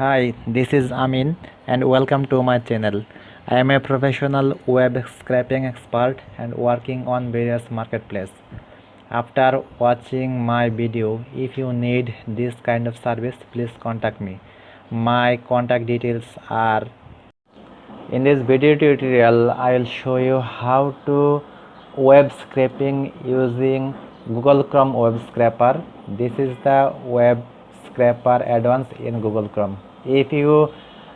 Hi, this is Amin and welcome to my channel. I am a professional web scraping expert and working on various marketplaces. After watching my video, if you need this kind of service, please contact me. My contact details are in this video tutorial. I will show you how to web scraping using Google Chrome web scraper. This is the web scraper add-ons in Google Chrome. If you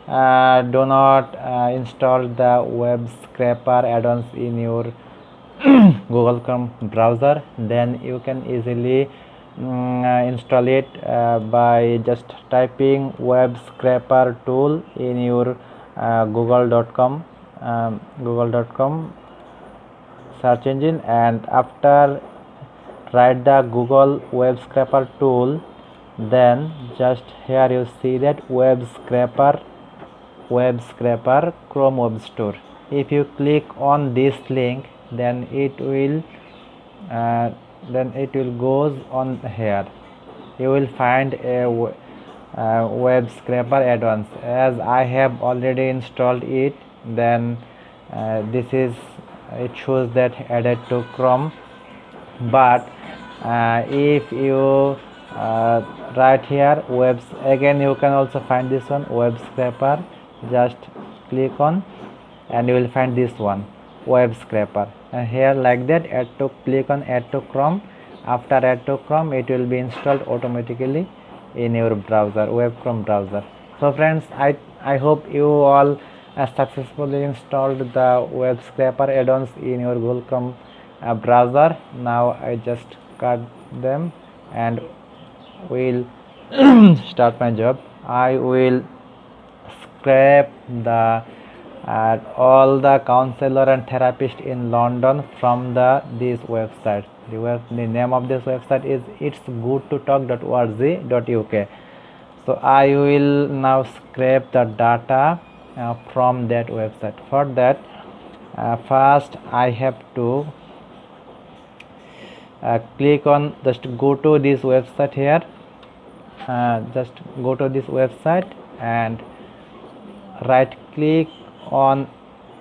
do not install the web scraper add-ons in your Google Chrome browser, then you can easily install it by just typing web scraper tool in your google.com search engine, and after write the Google web scraper tool, then just here you see that web scraper Chrome web store. If you click on this link, then it will goes on here. You will find a web scraper add-ons. As I have already installed it, then it shows that added to Chrome. But if you right here webs, again you can also find this one web scraper. Just click on and you will find this one web scraper, and here like that click on add to Chrome. After add to Chrome, it will be installed automatically in your browser, web Chrome browser. So friends, I hope you all successfully installed the web scraper add-ons in your Google Chrome browser. Now I just cut them and will start my job. I will scrape the all the counselor and therapist in London from this website. The name of this website is itsgoodtotalk.org.uk. So I will now scrape the data from that website. For that, first I have to click on, just go to this website here. Just go to this website and right click on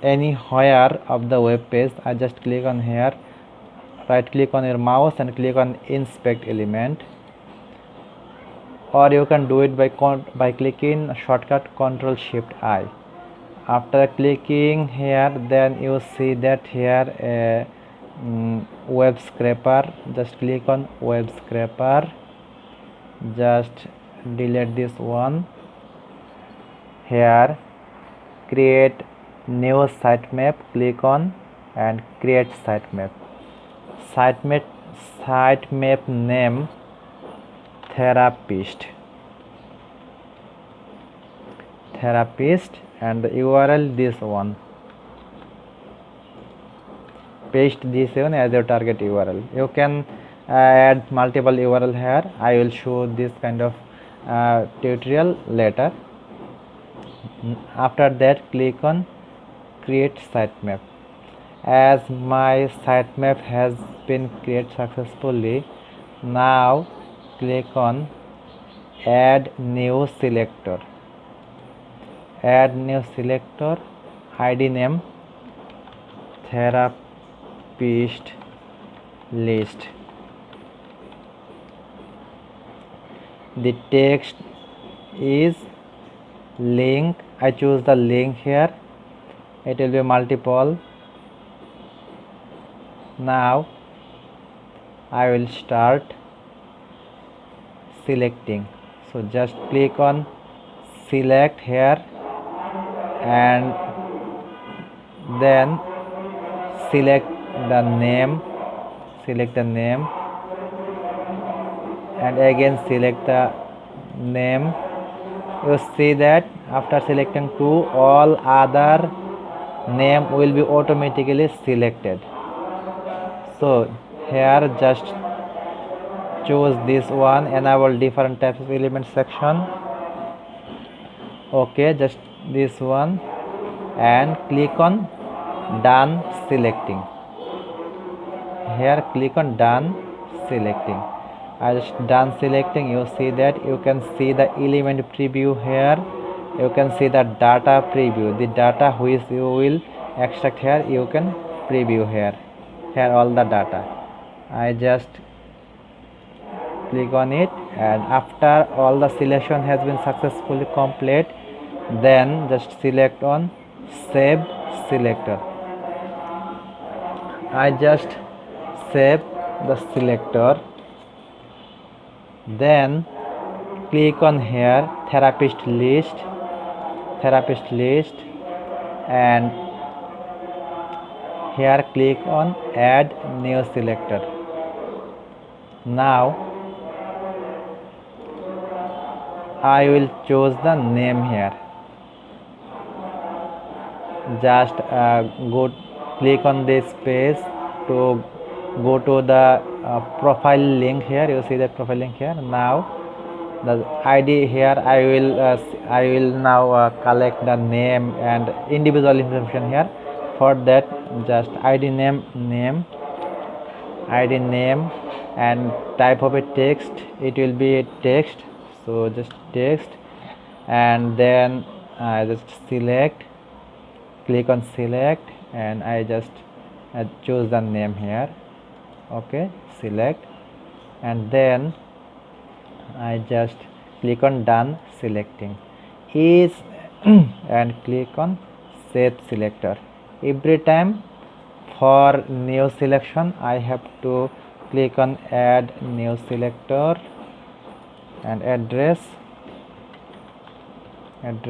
anywhere of the web page. I just click on here, right click on your mouse and click on inspect element, or you can do it by clicking shortcut Ctrl Shift I. After clicking here, then you see that here a web scraper. Just click on web scraper, just delete this one. Here create new sitemap, click on and create sitemap. Sitemap name therapist, and the URL this one. Paste this one as your target URL. You can add multiple URL here. I will show this kind of tutorial later. After that, click on create sitemap. As my sitemap has been created successfully, now click on add new selector. Add new selector, ID name therapist list. The text is link. I choose the link here. It will be multiple. Now I will start selecting. So just click on select here and then select the name, and again select the name. You see that after selecting two, all other name will be automatically selected. So here just choose this one, enable different types of element section. Okay, just this one, and click on done selecting. Here click on done selecting. I just done selecting. You see that you can see the element preview here. You can see the data preview, the data which you will extract here. You can preview here all the data. I just click on it, and after all the selection has been successfully complete, then just select on save selector. I just save the selector, then click on here therapist list, and here click on add new selector. Now I will choose the name here. Just click on this page to go to the profile link here. You see that profile link here. Now the ID here, I will now collect the name and individual information here. For that, just ID name, and type of a text. It will be a text, so just text, and then I just click on select, and I just choose the name here. Okay, select, and then I just click on done selecting is and click on save selector. Every time for new selection I have to click on add new selector, and address it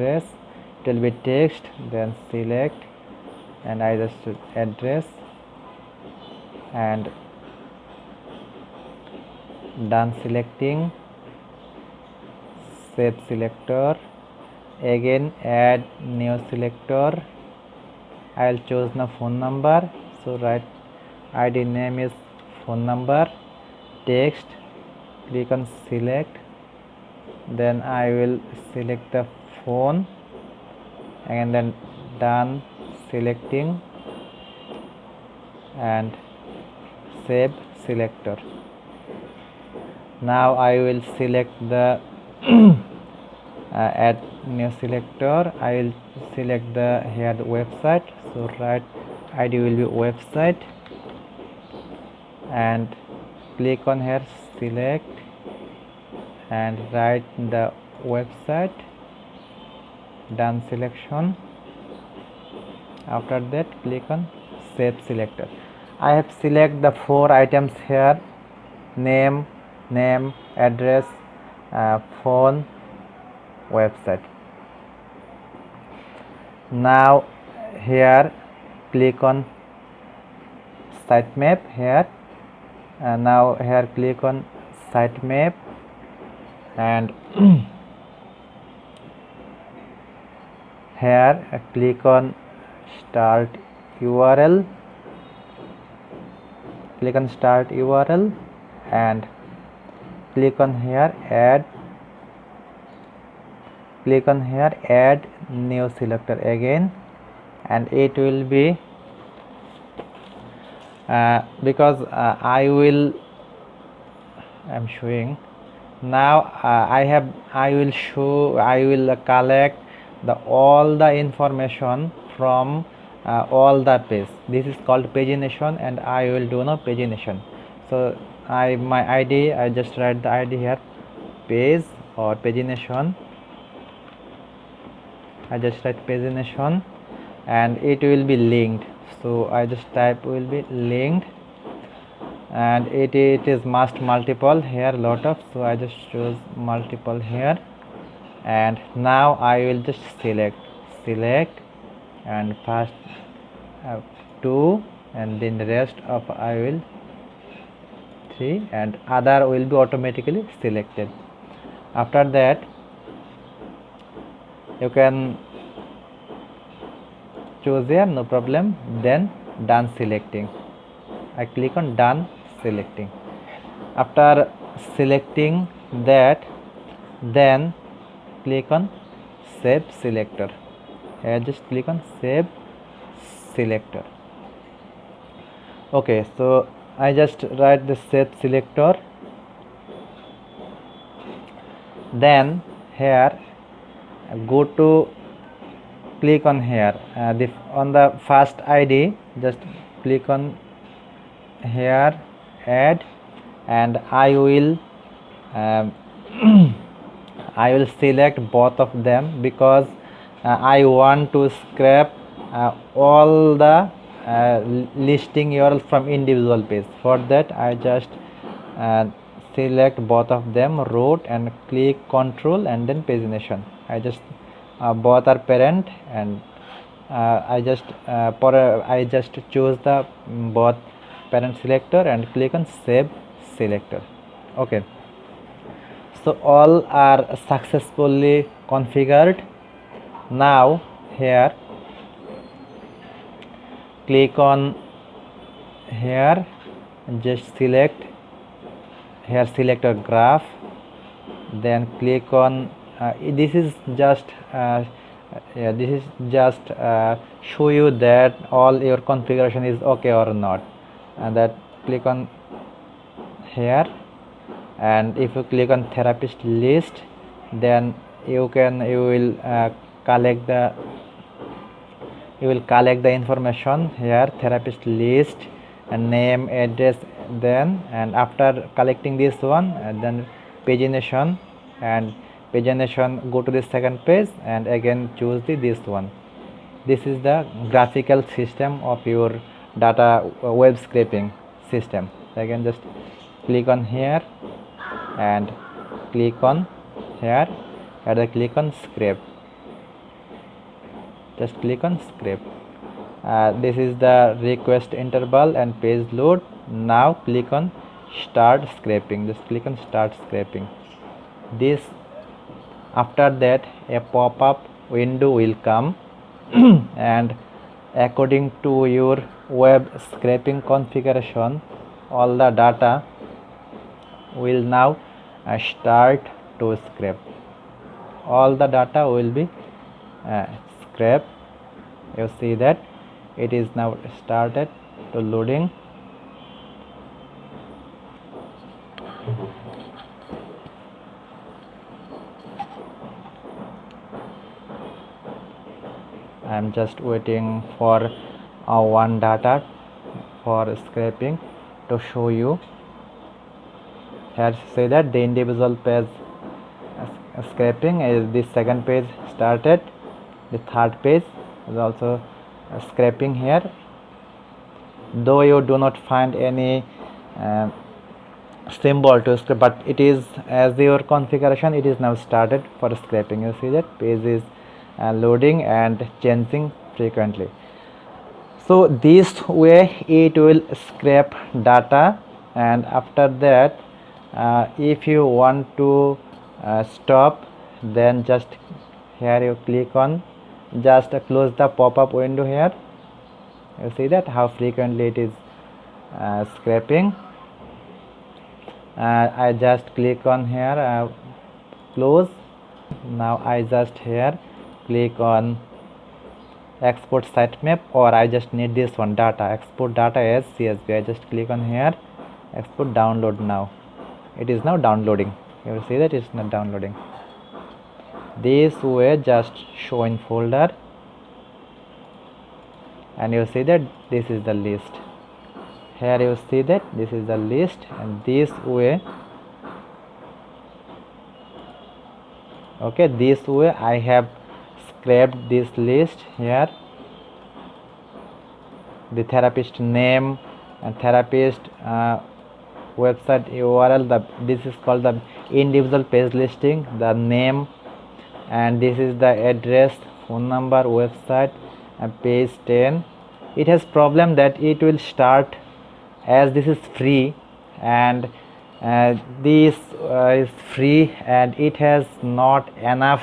will be text, then select, and I just address and done selecting, save selector, again add new selector. I will choose the phone number, so write ID name is phone number, text, click on select, then I will select the phone, and then done selecting and save selector. Now I will select the add new selector. I will select the here the website, so write ID will be website, and click on here select and write the website, done selection. After that click on save selector. I have select the 4 items here: name, address, phone, website. Now here click on sitemap here, and now here click on sitemap, and here click on start URL, and click on here add new selector again, and it will be because I'm showing now. I will collect all the information from all the page. This is called pagination, and I will do no pagination. So my ID, I just write the ID here, page or pagination. I just write pagination, and it will be linked. So I just type will be linked, and it is must multiple here, lot of, so I just choose multiple here, and now I will just select, and first 2, and then the rest of I will 3, and other will be automatically selected. After that you can choose here, no problem, then done selecting. I click on done selecting. After selecting that, then click on save selector. Here just click on save selector. Okay, so I just write the save selector, Then here go to click on here on the first ID, just click on here add, and I will I will select both of them because I want to scrape all the listing URL from individual page. For that I just select both of them, root, and click control and then pagination. I just both are parent, and I just choose the both parent selector and click on save selector. Okay, so all are successfully configured. Now here click on here, just select here, select a graph, then click on this is just show you that all your configuration is okay or not, and that click on here, and if you click on therapist list, then you will collect the information here, therapist list and name, address, then, and after collecting this one, and then pagination, and pagination go to the second page and again choose this one. This is the graphical system of your data web scraping system. So again just click on here and click on here and then click on scrape, just click on scrape. This is the request interval and page load. Now click on start scraping, just click on start scraping. This, after that a pop-up window will come and according to your web scraping configuration, all the data will now start to scrape. All the data will be scraped. You see that it is now started to loading. I am just waiting for one data for scraping to show you. Here say that the individual page scraping is this second page started, the third page is also scraping here. Though you do not find any symbol to scrape, but it is as your configuration, it is now started for scraping. You see that page is loading and changing frequently. So this way it will scrape data, and after that if you want to stop, then just here you click on, just close the pop-up window here. You see that how frequently it is scraping. I just click on here close. Now I just here click on export sitemap, or I just need this one data, export data as CSV. I just click on here, export, download. Now it is now downloading. You will see that it's not downloading. This way just show in folder, and you see that this is the list. Here you see that this is the list, and this way, okay, this way I have scraped this list here, the therapist name and therapist website URL. This is called the individual page listing, the name, and this is the address, phone number, website, and page 10. It has problem that it will start, as this is free, and this is free, and it has not enough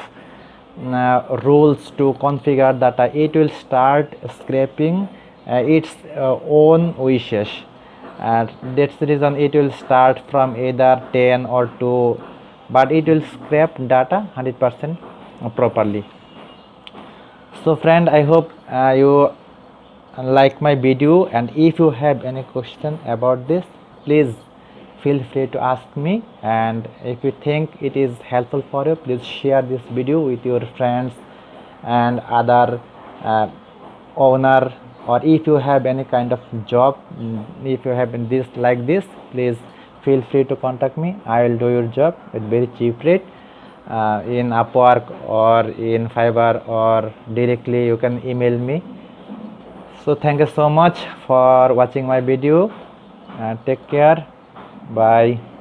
rules to configure data. It will start scraping its own wishes, and that's the reason it will start from either 10 or 2, but it will scrape data 100% properly. So friend, I hope you like my video, and if you have any question about this, please feel free to ask me, and if you think it is helpful for you, please share this video with your friends and other owner, or if you have any kind of job, if you have this like this, please feel free to contact me. I will do your job at very cheap rate in Upwork or in Fiverr, or directly you can email me. So thank you so much for watching my video, and take care. Bye.